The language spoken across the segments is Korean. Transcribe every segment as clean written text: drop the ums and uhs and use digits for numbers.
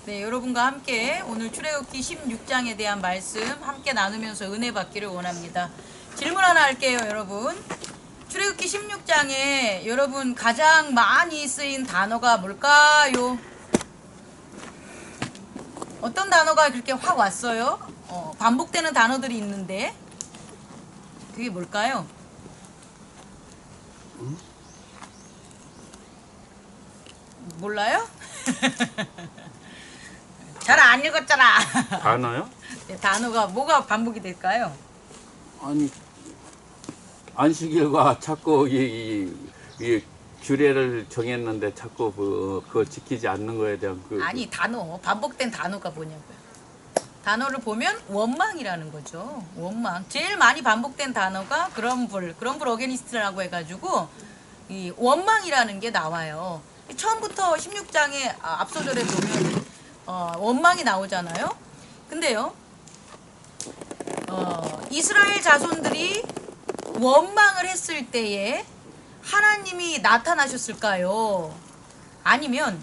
네, 여러분과 함께 오늘 출애굽기 16장에 대한 말씀 함께 나누면서 은혜 받기를 원합니다. 질문 하나 할게요, 여러분. 출애굽기 16장에 여러분 가장 많이 쓰인 단어가 뭘까요? 어떤 단어가 그렇게 확 왔어요? 반복되는 단어들이 있는데 그게 뭘까요? 몰라요? 잘 안 읽었잖아. 단어요? 네, 단어가 뭐가 반복이 될까요? 아니 안식일과 자꾸 이 규례를 정했는데 자꾸 그걸 지키지 않는 거에 대한 아니 단어 반복된 단어가 뭐냐고요. 단어를 보면 원망이라는 거죠. 원망. 제일 많이 반복된 단어가 그럼블 어게니스트라고 해가지고 이 원망이라는 게 나와요. 처음부터 16장의 앞서절에 보면 원망이 나오잖아요. 근데요, 이스라엘 자손들이 원망을 했을 때에 하나님이 나타나셨을까요? 아니면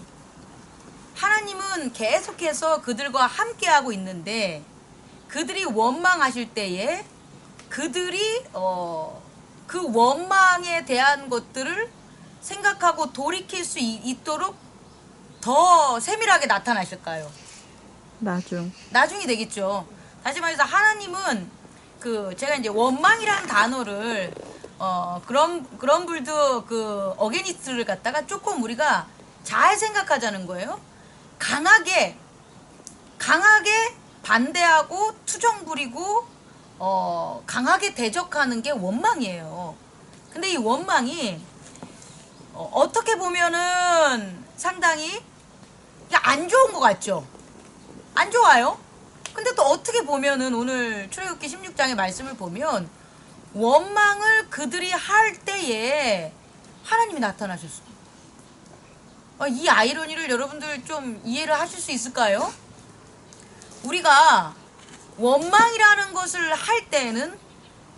하나님은 계속해서 그들과 함께하고 있는데 그들이 원망하실 때에 그들이 그 원망에 대한 것들을 생각하고 돌이킬 수 있도록 더 세밀하게 나타나실까요? 나중이 되겠죠. 다시 말해서 하나님은 제가 이제 원망이라는 단어를 그럼블드 어게니스트를 갖다가 조금 우리가 잘 생각하자는 거예요. 강하게 반대하고 투정 부리고 강하게 대적하는 게 원망이에요. 근데 이 원망이 어떻게 보면은 상당히 안 좋은 것 같죠? 안 좋아요? 근데 또 어떻게 보면은 오늘 출애굽기 16장의 말씀을 보면 원망을 그들이 할 때에 하나님이 나타나셨어요. 이 아이러니를 여러분들 좀 이해를 하실 수 있을까요? 우리가 원망이라는 것을 할 때에는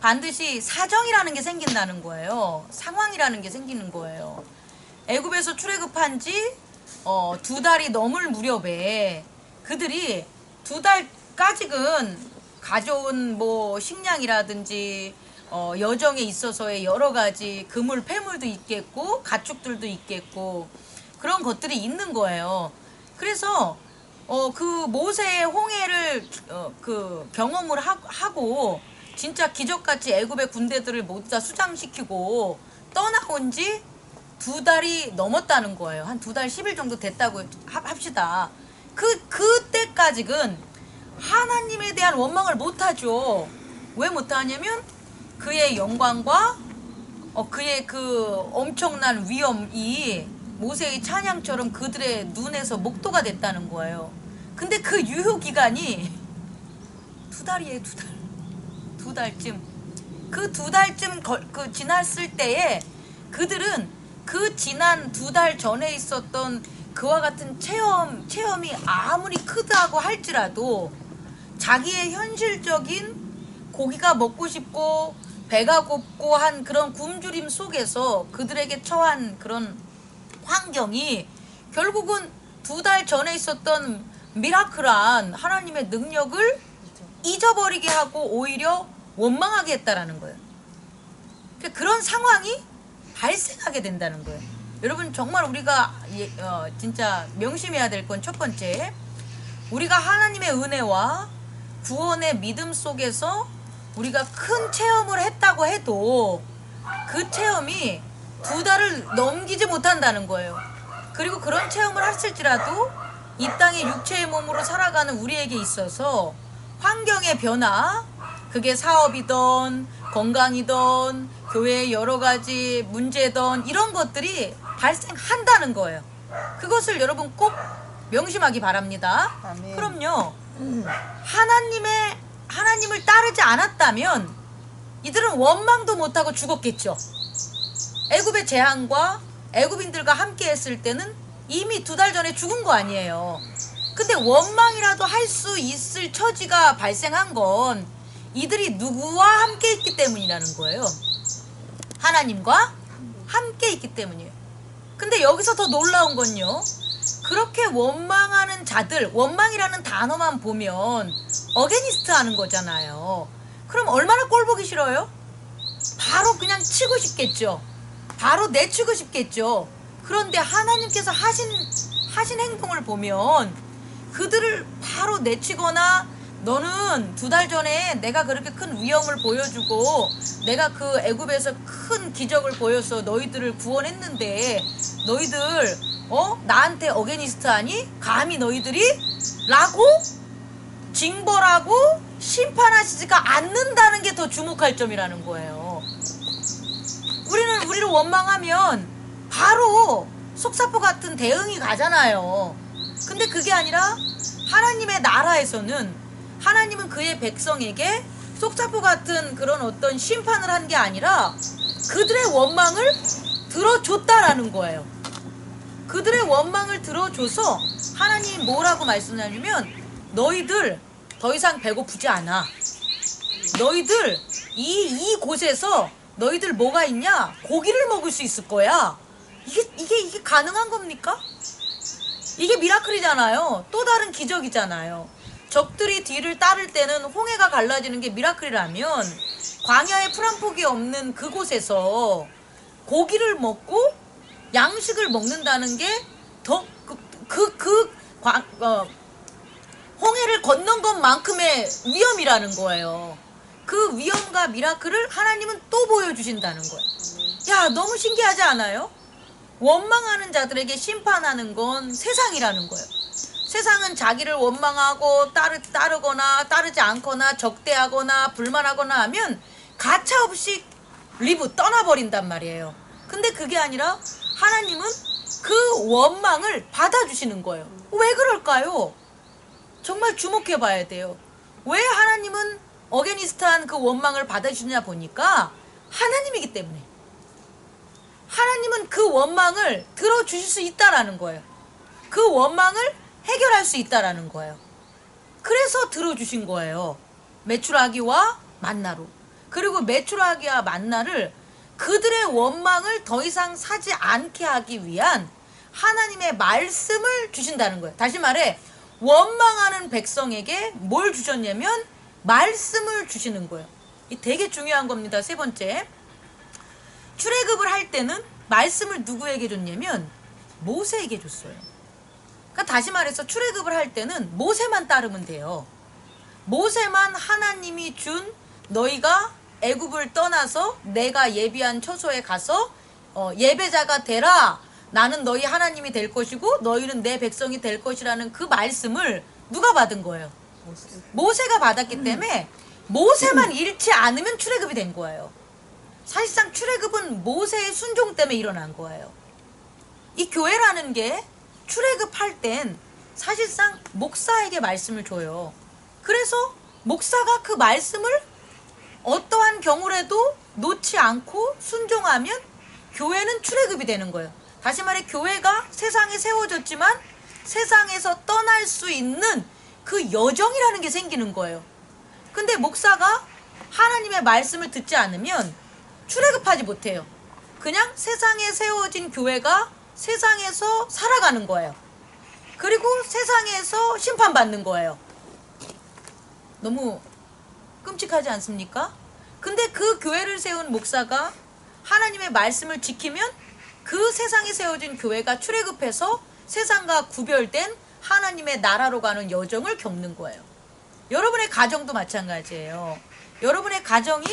반드시 사정이라는 게 생긴다는 거예요. 상황이라는 게 생기는 거예요. 애굽에서 출애굽한 지 2달이 넘을 무렵에 그들이 2달까지는 가져온 뭐 식량이라든지 여정에 있어서의 여러 가지 그물 폐물도 있겠고 가축들도 있겠고 그런 것들이 있는 거예요. 그래서 그 모세의 홍해를 경험을 하고 진짜 기적같이 애굽의 군대들을 모두 다 수장시키고 떠나온 지 2달이 넘었다는 거예요. 한 2달 10일 정도 됐다고 합시다. 그때까지는 하나님에 대한 원망을 못하죠. 왜 못하냐면 그의 영광과 그의 그 엄청난 위엄이 모세의 찬양처럼 그들의 눈에서 목도가 됐다는 거예요. 근데 그 유효 기간이 2달이에요. 2달쯤. 그 2달쯤 지났을 때에 그들은 그 지난 2달 전에 있었던 그와 같은 체험이 아무리 크다고 할지라도 자기의 현실적인 고기가 먹고 싶고 배가 고프고 한 그런 굶주림 속에서 그들에게 처한 그런 환경이 결국은 2달 전에 있었던 미라클한 하나님의 능력을 잊어버리게 하고 오히려 원망하게 했다라는 거예요. 그런 상황이 발생하게 된다는 거예요. 여러분 정말 우리가 진짜 명심해야 될 건 첫 번째, 우리가 하나님의 은혜와 구원의 믿음 속에서 우리가 큰 체험을 했다고 해도 그 체험이 2달을 넘기지 못한다는 거예요. 그리고 그런 체험을 했을지라도 이 땅의 육체의 몸으로 살아가는 우리에게 있어서 환경의 변화, 그게 사업이든 건강이든 교회의 여러 가지 문제든 이런 것들이 발생한다는 거예요. 그것을 여러분 꼭 명심하기 바랍니다. 아멘. 그럼요. 하나님을 따르지 않았다면 이들은 원망도 못하고 죽었겠죠. 애굽의 재앙과 애굽인들과 함께 했을 때는 이미 2달 전에 죽은 거 아니에요. 근데 원망이라도 할 수 있을 처지가 발생한 건 이들이 누구와 함께 있기 때문이라는 거예요. 하나님과 함께 있기 때문이에요. 근데 여기서 더 놀라운 건요, 그렇게 원망하는 자들, 원망이라는 단어만 보면 어게니스트 하는 거잖아요. 그럼 얼마나 꼴 보기 싫어요? 바로 그냥 치고 싶겠죠. 바로 내치고 싶겠죠. 그런데 하나님께서 하신 행동을 보면 그들을 바로 내치거나, 너는 2달 전에 내가 그렇게 큰 위엄을 보여주고 내가 그 애굽에서 큰 기적을 보여서 너희들을 구원했는데 너희들 나한테 어게니스트 하니? 감히 너희들이? 라고 징벌하고 심판하시지가 않는다는 게 더 주목할 점이라는 거예요. 우리를 원망하면 바로 속사포 같은 대응이 가잖아요. 근데 그게 아니라 하나님의 나라에서는 하나님은 그의 백성에게 속사포 같은 그런 어떤 심판을 한 게 아니라 그들의 원망을 들어줬다라는 거예요. 그들의 원망을 들어줘서 하나님이 뭐라고 말씀하냐면, 너희들 더 이상 배고프지 않아. 너희들 이 곳에서 너희들 뭐가 있냐? 고기를 먹을 수 있을 거야. 이게 가능한 겁니까? 이게 미라클이잖아요. 또 다른 기적이잖아요. 적들이 뒤를 따를 때는 홍해가 갈라지는 게 미라클이라면, 광야에 풀 한 폭이 없는 그곳에서 고기를 먹고 양식을 먹는다는 게 더 홍해를 건넌 것만큼의 위험이라는 거예요. 그 위험과 미라클을 하나님은 또 보여주신다는 거예요. 야, 너무 신기하지 않아요? 원망하는 자들에게 심판하는 건 세상이라는 거예요. 세상은 자기를 원망하고 따르거나 따르지 않거나 적대하거나 불만하거나 하면 가차없이 떠나버린단 말이에요. 근데 그게 아니라 하나님은 그 원망을 받아주시는 거예요. 왜 그럴까요? 정말 주목해 봐야 돼요. 왜 하나님은 어게니스트한 그 원망을 받아주냐 보니까 하나님이기 때문에. 하나님은 그 원망을 들어주실 수 있다라는 거예요. 그 원망을 해결할 수 있다라는 거예요. 그래서 들어주신 거예요. 메추라기와 만나로. 그리고 메추라기와 만나를 그들의 원망을 더 이상 사지 않게 하기 위한 하나님의 말씀을 주신다는 거예요. 다시 말해, 원망하는 백성에게 뭘 주셨냐면 말씀을 주시는 거예요. 이 되게 중요한 겁니다. 3번째, 출애굽을 할 때는 말씀을 누구에게 줬냐면 모세에게 줬어요. 그러니까 다시 말해서 출애굽을 할 때는 모세만 따르면 돼요. 모세만 하나님이 준, 너희가 애굽을 떠나서 내가 예비한 처소에 가서 예배자가 되라. 나는 너희 하나님이 될 것이고 너희는 내 백성이 될 것이라는 그 말씀을 누가 받은 거예요? 모세가 받았기 때문에 모세만 잃지 않으면 출애굽이 된 거예요. 사실상 출애굽은 모세의 순종 때문에 일어난 거예요. 이 교회라는 게 출애굽할 땐 사실상 목사에게 말씀을 줘요. 그래서 목사가 그 말씀을 어떠한 경우라도 놓지 않고 순종하면 교회는 출애굽이 되는 거예요. 다시 말해, 교회가 세상에 세워졌지만 세상에서 떠날 수 있는 그 여정이라는 게 생기는 거예요. 근데 목사가 하나님의 말씀을 듣지 않으면 출애굽하지 못해요. 그냥 세상에 세워진 교회가 세상에서 살아가는 거예요. 그리고 세상에서 심판받는 거예요. 너무 끔찍하지 않습니까? 근데 그 교회를 세운 목사가 하나님의 말씀을 지키면 그 세상에 세워진 교회가 출애굽해서 세상과 구별된 하나님의 나라로 가는 여정을 겪는 거예요. 여러분의 가정도 마찬가지예요. 여러분의 가정이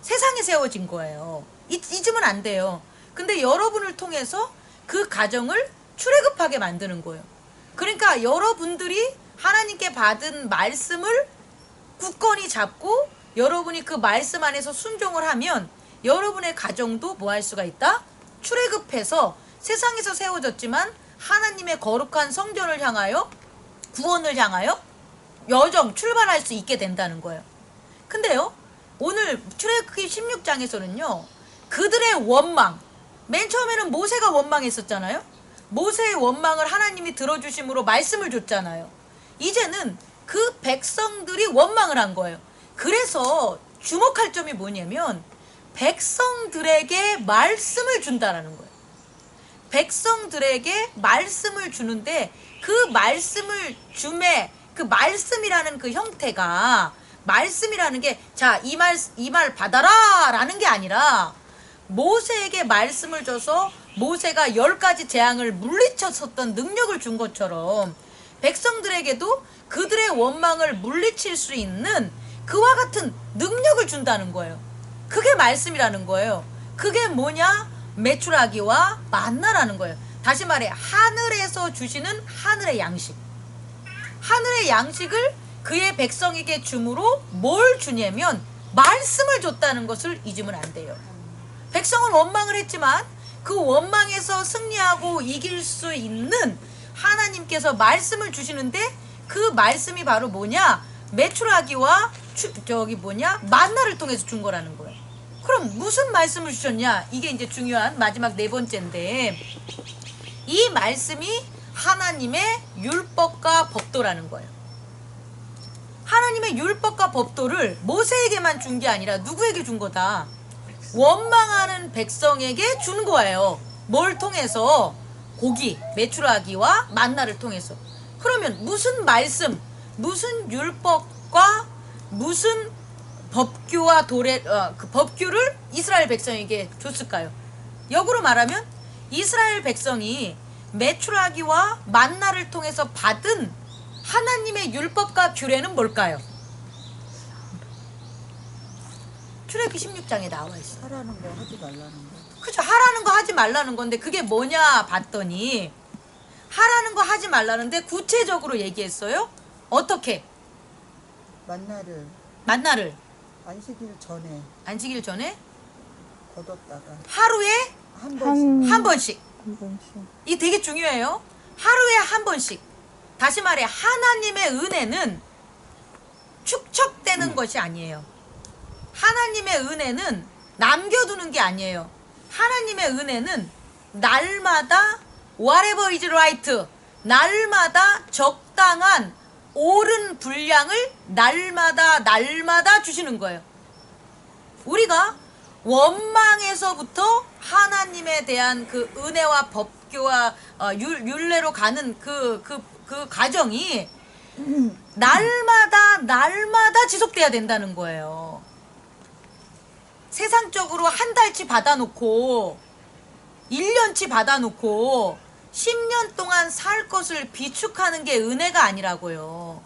세상에 세워진 거예요. 잊으면 안 돼요. 근데 여러분을 통해서 그 가정을 출애굽하게 만드는 거예요. 그러니까 여러분들이 하나님께 받은 말씀을 굳건히 잡고 여러분이 그 말씀 안에서 순종을 하면 여러분의 가정도 뭐 할 수가 있다? 출애굽해서 세상에서 세워졌지만 하나님의 거룩한 성전을 향하여, 구원을 향하여 여정 출발할 수 있게 된다는 거예요. 근데요, 오늘 출애굽기 16장에서는요 그들의 원망, 맨 처음에는 모세가 원망했었잖아요. 모세의 원망을 하나님이 들어주심으로 말씀을 줬잖아요. 이제는 그 백성들이 원망을 한 거예요. 그래서 주목할 점이 뭐냐면 백성들에게 말씀을 준다라는 거예요. 백성들에게 말씀을 주는데 그 말씀을 줌에 그 말씀이라는 그 형태가 말씀이라는 게 자, 이 말 받아라 라는 게 아니라 모세에게 말씀을 줘서 모세가 10가지 재앙을 물리쳤었던 능력을 준 것처럼 백성들에게도 그들의 원망을 물리칠 수 있는 그와 같은 능력을 준다는 거예요. 그게 말씀이라는 거예요. 그게 뭐냐? 메추라기와 만나라는 거예요. 다시 말해 하늘에서 주시는 하늘의 양식. 하늘의 양식을 그의 백성에게 줌으로 뭘 주냐면 말씀을 줬다는 것을 잊으면 안 돼요. 백성은 원망을 했지만 그 원망에서 승리하고 이길 수 있는 하나님께서 말씀을 주시는데 그 말씀이 바로 뭐냐? 메추라기와 만나를 통해서 준 거라는 거예요. 그럼 무슨 말씀을 주셨냐? 이게 이제 중요한 마지막 4번째인데 이 말씀이 하나님의 율법과 법도라는 거예요. 하나님의 율법과 법도를 모세에게만 준 게 아니라 누구에게 준 거다? 원망하는 백성에게 준 거예요. 뭘 통해서? 고기, 메추라기와 만나를 통해서. 그러면 무슨 말씀, 무슨 율법과 무슨 법규와 그 법규를 이스라엘 백성에게 줬을까요? 역으로 말하면 이스라엘 백성이 메추라기와 만나를 통해서 받은 하나님의 율법과 규례는 뭘까요? 출애굽기 16장에 나와 있어요. 하라는 거 하지 말라는 거. 그죠? 하라는 거 하지 말라는 건데 그게 뭐냐 봤더니 하라는 거 하지 말라는데 구체적으로 얘기했어요. 어떻게? 만나를 안식일 전에 걷었다가 걷었다가 하루에 한 번씩 한 번씩. 이게 되게 중요해요. 하루에 한 번씩. 다시 말해 하나님의 은혜는 축적되는 것이 아니에요. 하나님의 은혜는 남겨두는 게 아니에요. 하나님의 은혜는 날마다 whatever is right, 날마다 적당한 옳은 분량을 날마다 주시는 거예요. 우리가 원망에서부터 하나님에 대한 그 은혜와 법규와 율례로 가는 그 과정이 날마다 지속돼야 된다는 거예요. 세상적으로 한 달치 받아놓고 1년치 받아놓고 10년 동안 살 것을 비축하는 게 은혜가 아니라고요.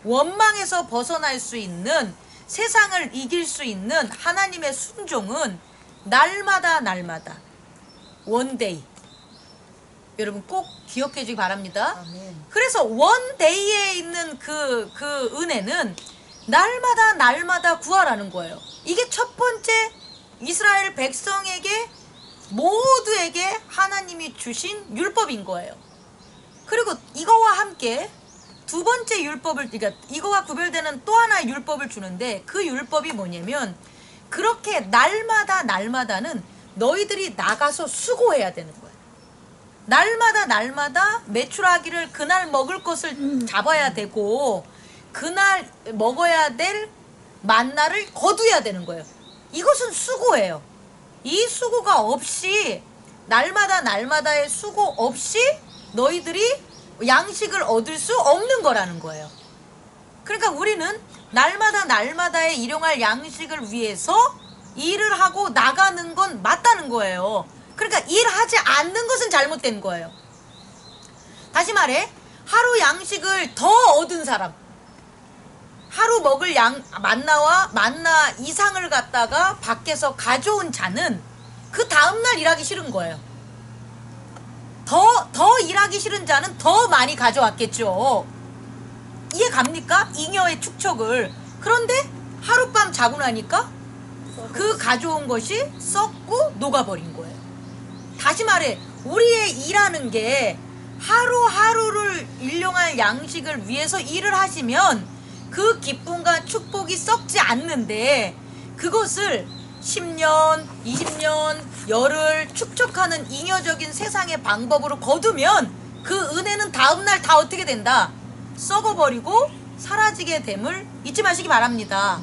원망에서 벗어날 수 있는, 세상을 이길 수 있는 하나님의 순종은 날마다 원데이. 여러분 꼭 기억해 주기 바랍니다. 아멘. 그래서 원데이에 있는 그 은혜는 날마다 구하라는 거예요. 이게 첫 번째 이스라엘 백성에게 모두에게 하나님이 주신 율법인 거예요. 그리고 이거와 함께 두 번째 율법을, 그러니까 이거와 구별되는 또 하나의 율법을 주는데 그 율법이 뭐냐면 그렇게 날마다는 너희들이 나가서 수고해야 되는 거예요. 날마다 메추라기를 그날 먹을 것을 잡아야 되고 그날 먹어야 될 만나를 거두어야 되는 거예요. 이것은 수고예요. 이 수고가 없이 날마다의 수고 없이 너희들이 양식을 얻을 수 없는 거라는 거예요. 그러니까 우리는 날마다의 일용할 양식을 위해서 일을 하고 나가는 건 맞다는 거예요. 그러니까 일하지 않는 것은 잘못된 거예요. 다시 말해 하루 양식을 더 얻은 사람, 하루 먹을 만나와 만나 이상을 갖다가 밖에서 가져온 자는 그 다음날 일하기 싫은 거예요. 더 일하기 싫은 자는 더 많이 가져왔겠죠. 이해 갑니까? 잉여의 축척을. 그런데 하룻밤 자고 나니까 그 가져온 것이 썩고 녹아버린 거예요. 다시 말해 우리의 일하는 게 하루하루를 일용할 양식을 위해서 일을 하시면 그 기쁨과 축복이 썩지 않는데 그것을 10년, 20년, 열을 축적하는 잉여적인 세상의 방법으로 거두면 그 은혜는 다음날 다 어떻게 된다? 썩어버리고 사라지게 됨을 잊지 마시기 바랍니다.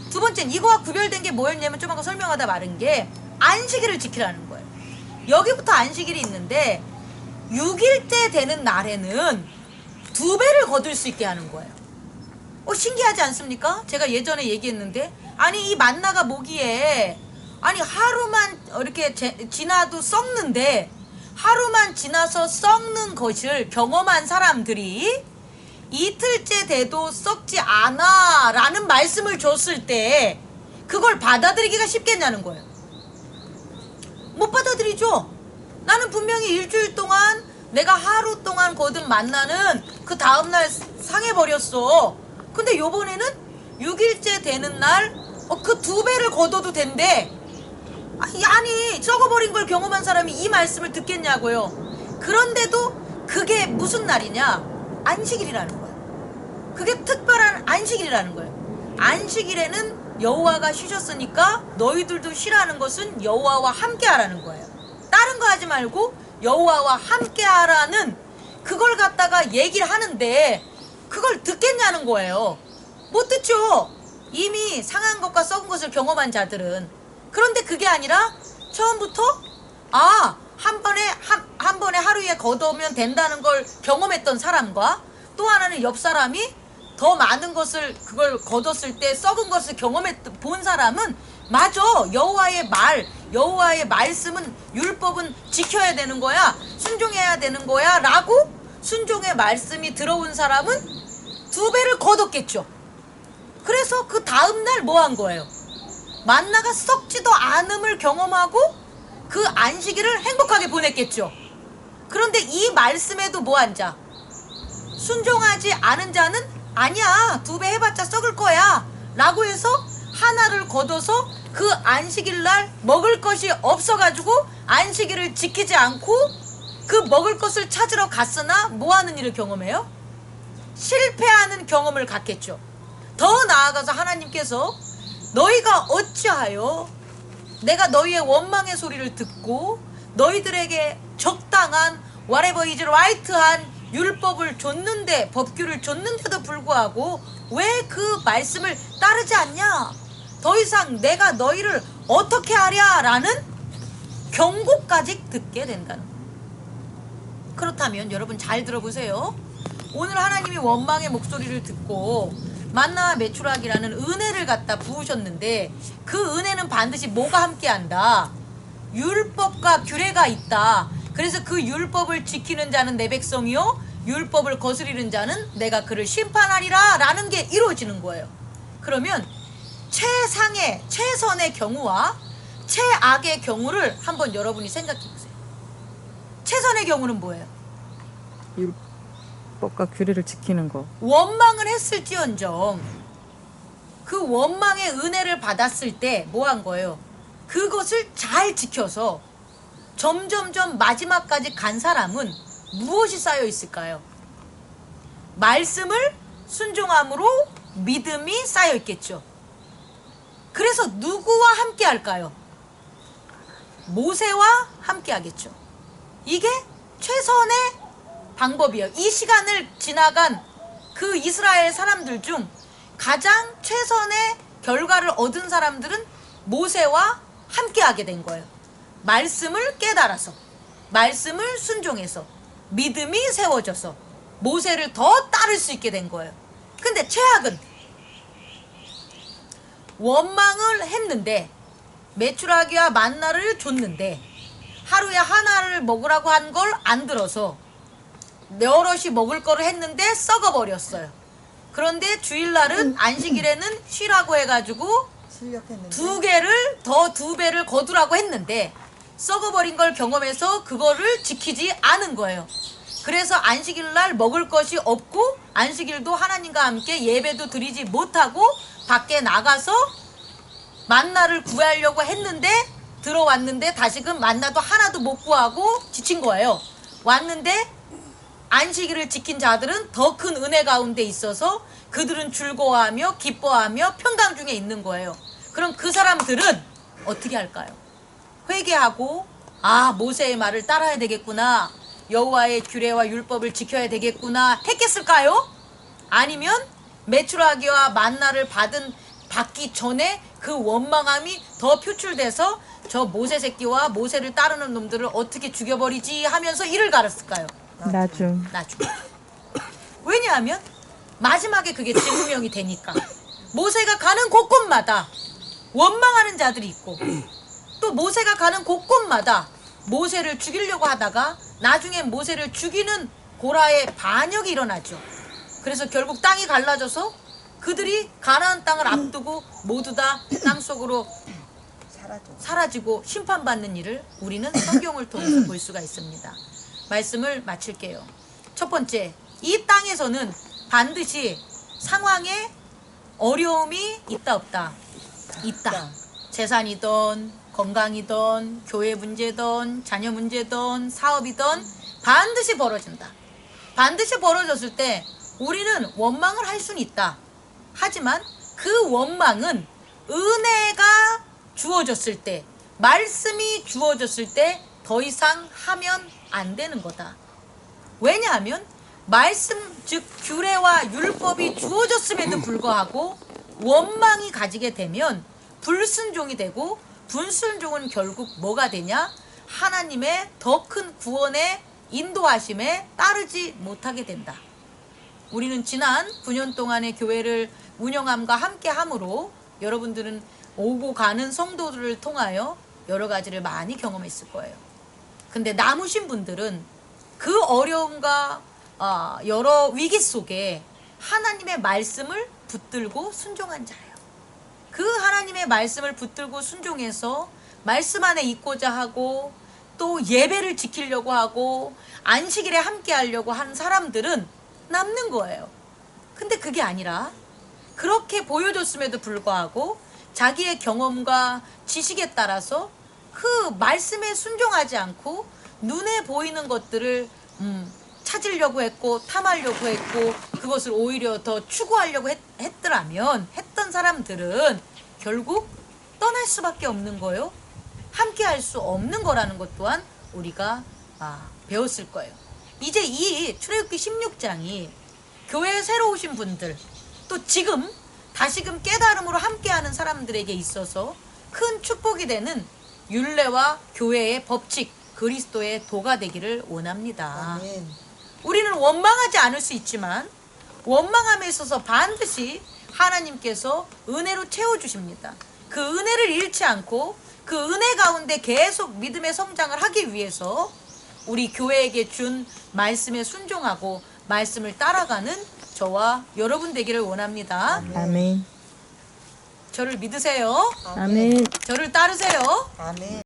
두 번째는 이거와 구별된 게 뭐였냐면 좀 아까 설명하다 말은 게 안식일을 지키라는 거예요. 여기부터 안식일이 있는데 6일째 되는 날에는 2배를 거둘 수 있게 하는 거예요. 신기하지 않습니까? 제가 예전에 얘기했는데 아니 이 만나가 뭐기에 아니 하루만 이렇게 지나도 썩는데 하루만 지나서 썩는 것을 경험한 사람들이 이틀째 돼도 썩지 않아 라는 말씀을 줬을 때 그걸 받아들이기가 쉽겠냐는 거예요. 못 받아들이죠. 나는 분명히 일주일 동안 내가 하루 동안 거둔 만나는 그 다음날 상해버렸어. 근데 요번에는 6일째 되는 날 그 2배를 거둬도 된대. 아니 썩어버린 걸 경험한 사람이 이 말씀을 듣겠냐고요. 그런데도 그게 무슨 날이냐? 안식일이라는 거예요. 그게 특별한 안식일이라는 거예요. 안식일에는 여호와가 쉬셨으니까 너희들도 쉬라는 것은 여호와와 함께하라는 거예요. 다른 거 하지 말고 여호와와 함께하라는 그걸 갖다가 얘기를 하는데 그걸 듣겠냐는 거예요. 못 듣죠. 이미 상한 것과 썩은 것을 경험한 자들은. 그런데 그게 아니라 처음부터 한 번에 하루에 거두면 된다는 걸 경험했던 사람과 또 하나는 옆 사람이 더 많은 것을 그걸 거뒀을 때 썩은 것을 본 사람은 맞아. 여호와의 말씀은 율법은 지켜야 되는 거야. 순종해야 되는 거야 라고 순종의 말씀이 들어온 사람은 2배를 거뒀겠죠. 그래서 그 다음날 뭐 한 거예요? 만나가 썩지도 않음을 경험하고 그 안식일을 행복하게 보냈겠죠. 그런데 이 말씀에도 뭐 한 자? 순종하지 않은 자는 아니야 2배 해봤자 썩을 거야 라고 해서 하나를 거둬서 그 안식일날 먹을 것이 없어가지고 안식일을 지키지 않고 그 먹을 것을 찾으러 갔으나 뭐 하는 일을 경험해요? 실패하는 경험을 갖겠죠. 더 나아가서 하나님께서 너희가 어찌하여 내가 너희의 원망의 소리를 듣고 너희들에게 적당한 whatever is right한 율법을 줬는데 법규를 줬는데도 불구하고 왜 그 말씀을 따르지 않냐? 더 이상 내가 너희를 어떻게 하랴? 라는 경고까지 듣게 된다는 거예요. 그렇다면 여러분 잘 들어보세요. 오늘 하나님이 원망의 목소리를 듣고 만나와 메추라기라는 은혜를 갖다 부으셨는데 그 은혜는 반드시 뭐가 함께한다? 율법과 규례가 있다. 그래서 그 율법을 지키는 자는 내 백성이요 율법을 거스리는 자는 내가 그를 심판하리라 라는 게 이루어지는 거예요. 그러면 최선의 경우와 최악의 경우를 한번 여러분이 생각해 보세요. 최선의 경우는 뭐예요? 율법과 규례를 지키는 거. 원망을 했을지언정 그 원망의 은혜를 받았을 때 뭐 한 거예요? 그것을 잘 지켜서 점점점 마지막까지 간 사람은 무엇이 쌓여 있을까요? 말씀을 순종함으로 믿음이 쌓여 있겠죠. 그래서 누구와 함께 할까요? 모세와 함께 하겠죠. 이게 최선의 방법이에요. 이 시간을 지나간 그 이스라엘 사람들 중 가장 최선의 결과를 얻은 사람들은 모세와 함께 하게 된 거예요. 말씀을 깨달아서 말씀을 순종해서 믿음이 세워져서 모세를 더 따를 수 있게 된 거예요. 근데 최악은 원망을 했는데 메추라기와 만나를 줬는데 하루에 하나를 먹으라고 한 걸 안 들어서 여럿이 먹을 거를 했는데 썩어버렸어요. 그런데 주일날은 안식일에는 쉬라고 해가지고 실력했는데 2배를 거두라고 했는데 썩어버린 걸 경험해서 그거를 지키지 않은 거예요. 그래서 안식일날 먹을 것이 없고 안식일도 하나님과 함께 예배도 드리지 못하고 밖에 나가서 만나를 구하려고 했는데 들어왔는데 다시금 만나도 하나도 못 구하고 지친 거예요. 왔는데 안식일을 지킨 자들은 더 큰 은혜 가운데 있어서 그들은 즐거워하며 기뻐하며 평강 중에 있는 거예요. 그럼 그 사람들은 어떻게 할까요? 회개하고 모세의 말을 따라야 되겠구나, 여호와의 규례와 율법을 지켜야 되겠구나 했겠을까요? 아니면 메추라기와 만나를 받기 전에 그 원망함이 더 표출돼서 저 모세 새끼와 모세를 따르는 놈들을 어떻게 죽여버리지 하면서 이를 갈았을까요? 나중. 나중. 왜냐하면 마지막에 그게 증명이 되니까. 모세가 가는 곳곳마다 원망하는 자들이 있고, 또 모세가 가는 곳곳마다 모세를 죽이려고 하다가 나중에 모세를 죽이는 고라의 반역이 일어나죠. 그래서 결국 땅이 갈라져서 그들이 가나안 땅을 앞두고 모두 다 땅속으로 사라지고 심판받는 일을 우리는 성경을 통해서 볼 수가 있습니다. 말씀을 마칠게요. 첫 번째, 이 땅에서는 반드시 상황에 어려움이 있다 없다? 있다. 재산이든 건강이든 교회 문제든 자녀 문제든 사업이든 반드시 벌어진다. 반드시 벌어졌을 때 우리는 원망을 할 수는 있다. 하지만 그 원망은 은혜가 주어졌을 때, 말씀이 주어졌을 때 더 이상 하면 안 되는 거다. 왜냐하면 말씀, 즉 규례와 율법이 주어졌음에도 불구하고 원망이 가지게 되면 불순종이 되고, 불순종은 결국 뭐가 되냐? 하나님의 더 큰 구원의 인도하심에 따르지 못하게 된다. 우리는 지난 9년 동안의 교회를 운영함과 함께함으로 여러분들은 오고 가는 성도들을 통하여 여러 가지를 많이 경험했을 거예요. 근데 남으신 분들은 그 어려움과 여러 위기 속에 하나님의 말씀을 붙들고 순종한 자예요. 그 하나님의 말씀을 붙들고 순종해서 말씀 안에 있고자 하고, 또 예배를 지키려고 하고 안식일에 함께 하려고 한 사람들은 남는 거예요. 근데 그게 아니라 그렇게 보여줬음에도 불구하고 자기의 경험과 지식에 따라서 그 말씀에 순종하지 않고 눈에 보이는 것들을 찾으려고 했고 탐하려고 했고 그것을 오히려 더 추구하려고 했던 사람들은 결국 떠날 수밖에 없는 거예요. 함께 할 수 없는 거라는 것 또한 우리가 배웠을 거예요. 이제 이 출애굽기 16장이 교회에 새로 오신 분들, 또 지금 다시금 깨달음으로 함께하는 사람들에게 있어서 큰 축복이 되는 율례와 교회의 법칙, 그리스도의 도가 되기를 원합니다. 아멘. 우리는 원망하지 않을 수 있지만 원망함에 있어서 반드시 하나님께서 은혜로 채워주십니다. 그 은혜를 잃지 않고 그 은혜 가운데 계속 믿음의 성장을 하기 위해서 우리 교회에게 준 말씀에 순종하고 말씀을 따라가는 저와 여러분 되기를 원합니다. 아멘. 저를 믿으세요. 아멘. 저를 따르세요. 아멘.